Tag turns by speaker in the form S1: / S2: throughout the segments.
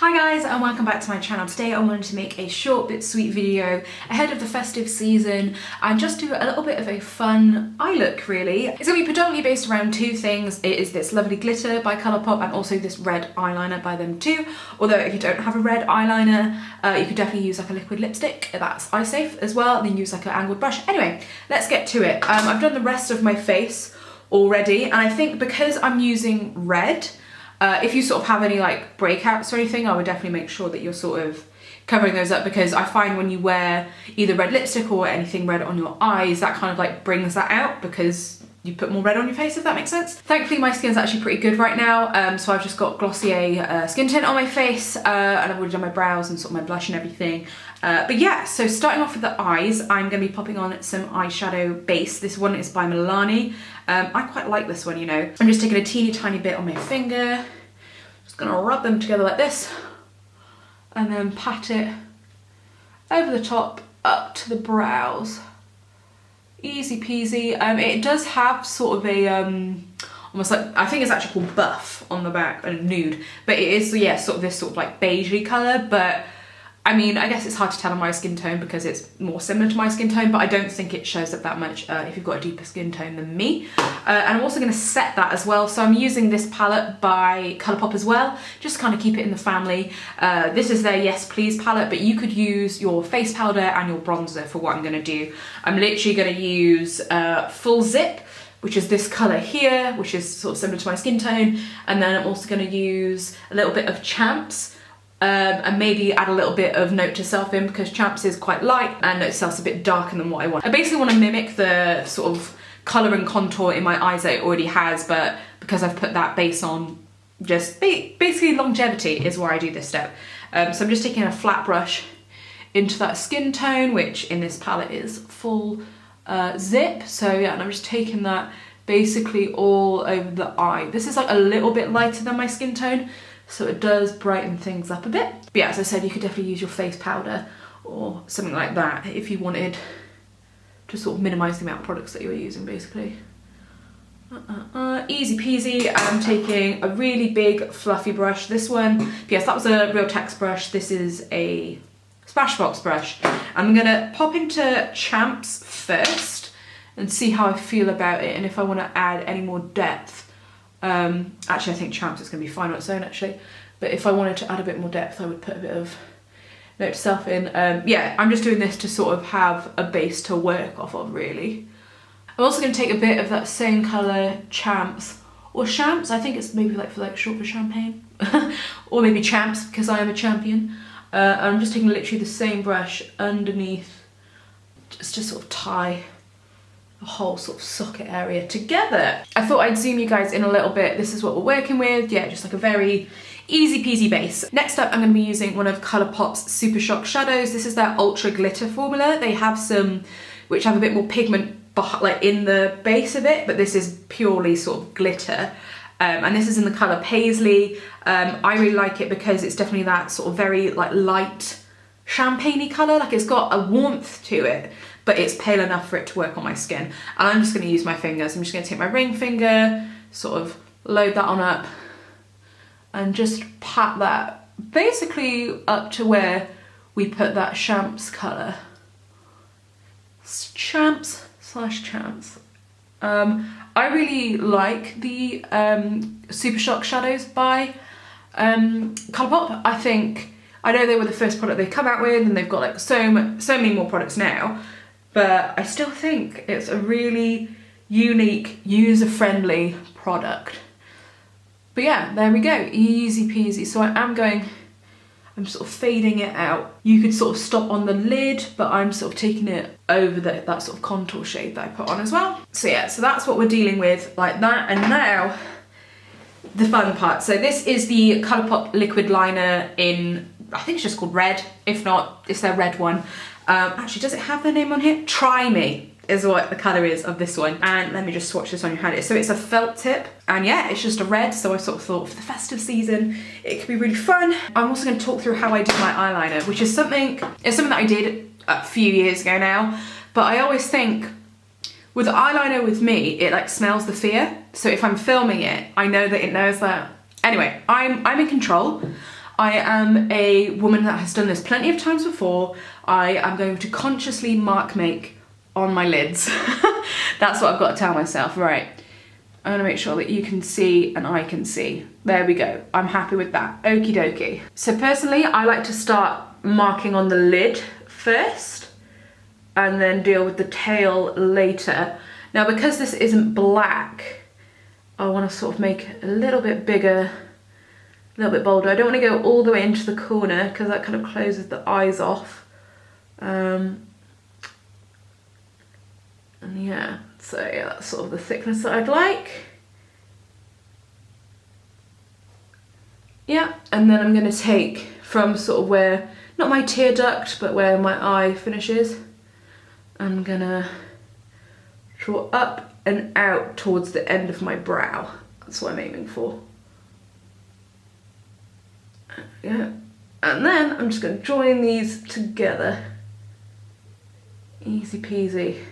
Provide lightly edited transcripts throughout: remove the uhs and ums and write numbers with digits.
S1: Hi guys and welcome back to my channel. Today I wanted to make a short but sweet video ahead of the festive season and just do a little bit of a fun eye look really. It's going to be predominantly based around two things. It is this lovely glitter by ColourPop and also this red eyeliner by them too. Although if you don't have a red eyeliner, you could definitely use like a liquid lipstick. That's eye safe as well. And then use like an angled brush. Anyway, let's get to it. I've done the rest of my face already and I think because I'm using red, if you sort of have any like breakouts or anything, I would definitely make sure that you're sort of covering those up, because I find when you wear either red lipstick or anything red on your eyes, that kind of like brings that out because you put more red on your face, if that makes sense. Thankfully my skin's actually pretty good right now, so I've just got Glossier skin tint on my face and I've already done my brows and sort of my blush and everything. But yeah, so starting off with the eyes, I'm going to be popping on some eyeshadow base. This one is by Milani. I quite like this one, you know. I'm just taking a teeny tiny bit on my finger, just going to rub them together like this and then pat it over the top up to the brows. Easy peasy. It does have sort of a almost like, I think it's actually called buff on the back and nude, but it is, yeah, sort of this sort of like beigey colour. But I mean, I guess it's hard to tell on my skin tone because it's more similar to my skin tone, but I don't think it shows up that much if you've got a deeper skin tone than me. And I'm also going to set that as well. So I'm using this palette by ColourPop as well, just to kind of keep it in the family. This is their Yes Please palette, but you could use your face powder and your bronzer for what I'm going to do. I'm literally going to use Full Zip, which is this colour here, which is sort of similar to my skin tone. And then I'm also going to use a little bit of Champs, and maybe add a little bit of Note to Self in, because Champs is quite light and Note to Self's a bit darker than what I want. I basically want to mimic the sort of colour and contour in my eyes that it already has, but because I've put that base on, just basically longevity is where I do this step. So I'm just taking a flat brush into that skin tone, which in this palette is Full Zip. So yeah, and I'm just taking that basically all over the eye. This is like a little bit lighter than my skin tone, so it does brighten things up a bit. But yeah, as I said, you could definitely use your face powder or something like that if you wanted to sort of minimise the amount of products that you were using, basically. Easy peasy. I'm taking a really big fluffy brush. This one, yes, that was a Real Text brush. This is a Smashbox brush. I'm gonna pop into Champs first and see how I feel about it and if I want to add any more depth. Actually I think Champs is going to be fine on its own actually, but if I wanted to add a bit more depth I would put a bit of Note to Self in. Yeah, I'm just doing this to sort of have a base to work off of really. I'm also going to take a bit of that same colour Champs, or Champs, I think it's maybe like short for champagne, or maybe Champs because I am a champion. I'm just taking literally the same brush underneath just to sort of tie the whole sort of socket area together. I thought I'd zoom you guys in a little bit. This is what we're working with. Yeah, just like a very easy peasy base. Next up, I'm going to be using one of ColourPop's SuperShock shadows. This is their Ultra Glitter formula. They have some which have a bit more pigment like in the base of it, but this is purely sort of glitter. And this is in the colour Paisley. I really like it because it's definitely that sort of very like light champagne-y colour. Like it's got a warmth to it, but it's pale enough for it to work on my skin. And I'm just going to use my fingers. I'm just going to take my ring finger, sort of load that on up and just pat that basically up to where we put that Champs colour. Champs / Champs. I really like the SuperShock shadows by ColourPop. I know they were the first product they come out with and they've got like so many more products now, but I still think it's a really unique, user-friendly product. But yeah, there we go, easy peasy. So I'm sort of fading it out. You could sort of stop on the lid, but I'm sort of taking it over that sort of contour shade that I put on as well. So yeah, so that's what we're dealing with like that. And now the fun part. So this is the ColourPop liquid liner in, I think it's just called Red. If not, it's their red one. Actually, does it have their name on here? Try Me is what the colour is of this one. And let me just swatch this on your hand. So it's a felt tip, and yeah, it's just a red. So I sort of thought for the festive season, it could be really fun. I'm also going to talk through how I do my eyeliner, which is something that I did a few years ago now. But I always think with eyeliner with me, it like smells the fear. So if I'm filming it, I know that it knows that. Anyway, I'm in control. I am a woman that has done this plenty of times before. I am going to consciously mark make on my lids. That's what I've got to tell myself. Right, I'm gonna make sure that you can see and I can see. There we go, I'm happy with that. Okie dokie. So personally, I like to start marking on the lid first and then deal with the tail later. Now, because this isn't black, I want to sort of make it a little bit bigger, a little bit bolder. I don't want to go all the way into the corner because that kind of closes the eyes off. And yeah, so yeah, that's sort of the thickness that I'd like. Yeah, and then I'm going to take from sort of where, not my tear duct, but where my eye finishes, I'm gonna draw up and out towards the end of my brow. That's what I'm aiming for. Yeah, and then I'm just gonna join these together. Easy peasy.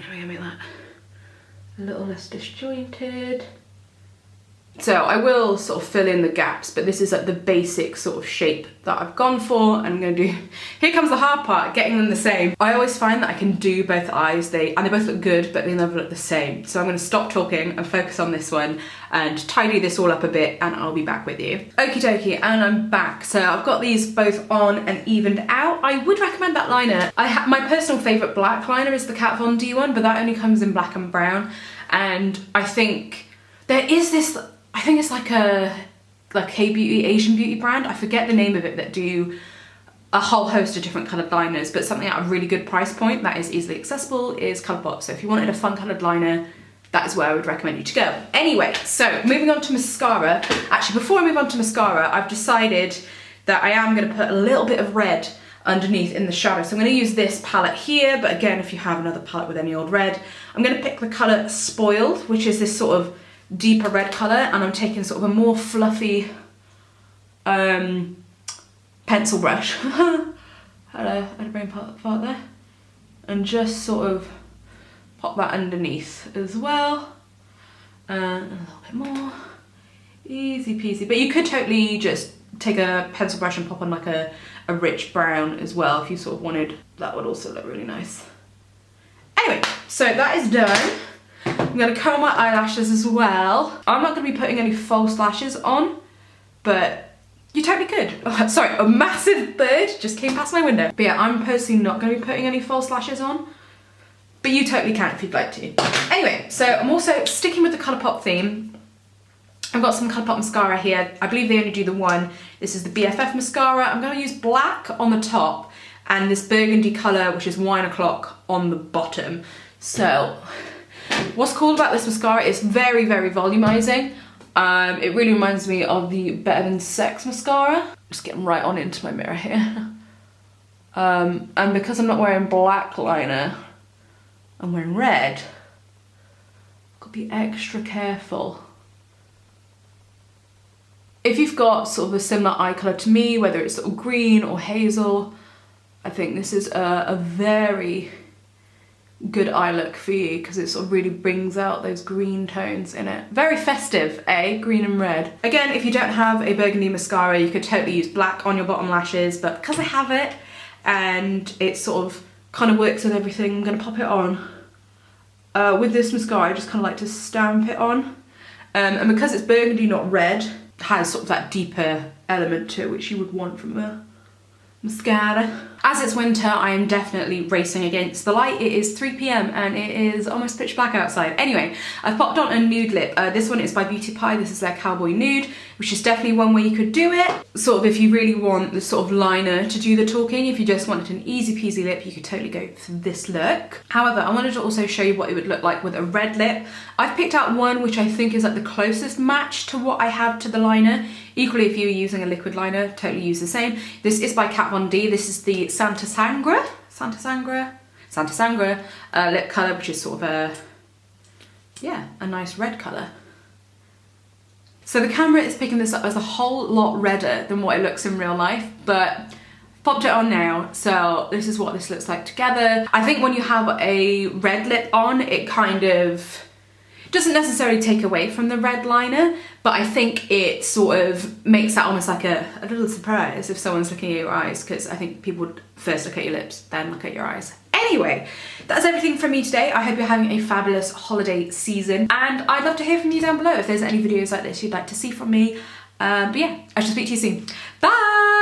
S1: I'm gonna make that a little less disjointed. So I will sort of fill in the gaps, but this is like the basic sort of shape that I've gone for. And I'm gonna do, here comes the hard part, getting them the same. I always find that I can do both eyes, and they both look good, but they never look the same. So I'm gonna stop talking and focus on this one and tidy this all up a bit, and I'll be back with you. Okie dokie, and I'm back. So I've got these both on and evened out. I would recommend that liner. My personal favorite black liner is the Kat Von D one, but that only comes in black and brown. And I think there is this, I think it's like a K-beauty, Asian beauty brand. I forget the name of it, that do a whole host of different coloured liners, but something at a really good price point that is easily accessible is ColourPop. So if you wanted a fun coloured liner, that is where I would recommend you to go. Anyway, so moving on to mascara. Actually, before I move on to mascara, I've decided that I am going to put a little bit of red underneath in the shadow. So I'm going to use this palette here, but again, if you have another palette with any old red, I'm going to pick the colour Spoiled, which is this sort of deeper red colour, and I'm taking sort of a more fluffy pencil brush. had a brain fart there, and just sort of pop that underneath as well, and a little bit more, easy peasy. But you could totally just take a pencil brush and pop on like a rich brown as well if you sort of wanted. That would also look really nice. Anyway, so that is done. I'm going to curl my eyelashes as well. I'm not going to be putting any false lashes on, but you totally could. Oh, sorry, a massive bird just came past my window. But yeah, I'm personally not going to be putting any false lashes on, but you totally can if you'd like to. Anyway, so I'm also sticking with the ColourPop theme. I've got some ColourPop mascara here. I believe they only do the one. This is the BFF mascara. I'm going to use black on the top and this burgundy colour, which is Wine O'Clock, on the bottom. So what's cool about this mascara is very, very volumizing. It really reminds me of the Better Than Sex mascara. Just getting right on into my mirror here. And because I'm not wearing black liner, I'm wearing red. I've got to be extra careful. If you've got sort of a similar eye colour to me, whether it's sort of green or hazel, I think this is a very good eye look for you because it sort of really brings out those green tones in it. Very festive, eh? Green and red. Again, if you don't have a burgundy mascara, you could totally use black on your bottom lashes, but because I have it and it sort of kind of works with everything, I'm going to pop it on. With this mascara, I just kind of like to stamp it on. And because it's burgundy, not red, it has sort of that deeper element to it, which you would want from a mascara. As it's winter, I am definitely racing against the light. It is 3 PM and it is almost pitch black outside. Anyway, I've popped on a nude lip. This one is by Beauty Pie. This is their Cowboy Nude, which is definitely one way you could do it. Sort of if you really want the sort of liner to do the talking, if you just wanted an easy peasy lip, you could totally go for this look. However, I wanted to also show you what it would look like with a red lip. I've picked out one which I think is like the closest match to what I have to the liner. Equally, if you were using a liquid liner, totally use the same. This is by Kat Von D. This is the Sangre lip colour, which is sort of a nice red colour. So the camera is picking this up as a whole lot redder than what it looks in real life, but I've popped it on now, so this is what this looks like together. I think when you have a red lip on, it kind of, Doesn't necessarily take away from the red liner, but I think it sort of makes that almost like a little surprise if someone's looking at your eyes, because I think people would first look at your lips, then look at your eyes. Anyway, that's everything from me today. I hope you're having a fabulous holiday season, and I'd love to hear from you down below if there's any videos like this you'd like to see from me. But yeah, I shall speak to you soon. Bye!